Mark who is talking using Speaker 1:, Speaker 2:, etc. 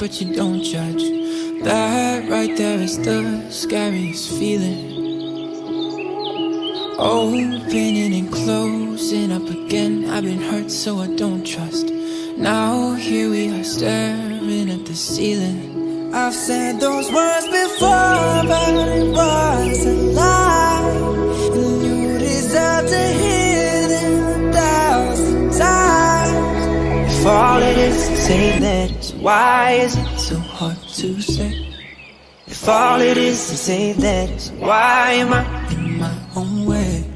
Speaker 1: but you don't judge. That right there is the scariest feeling. Opening and closing up again. I've been hurt so I don't trust. Now here we are staring at the ceiling. I've said those words before, but it was a lie. And you deserve to hear them 1,000 times. If all it is to say that, why is it so hard to say? If all it is to say that, why am I in my own way?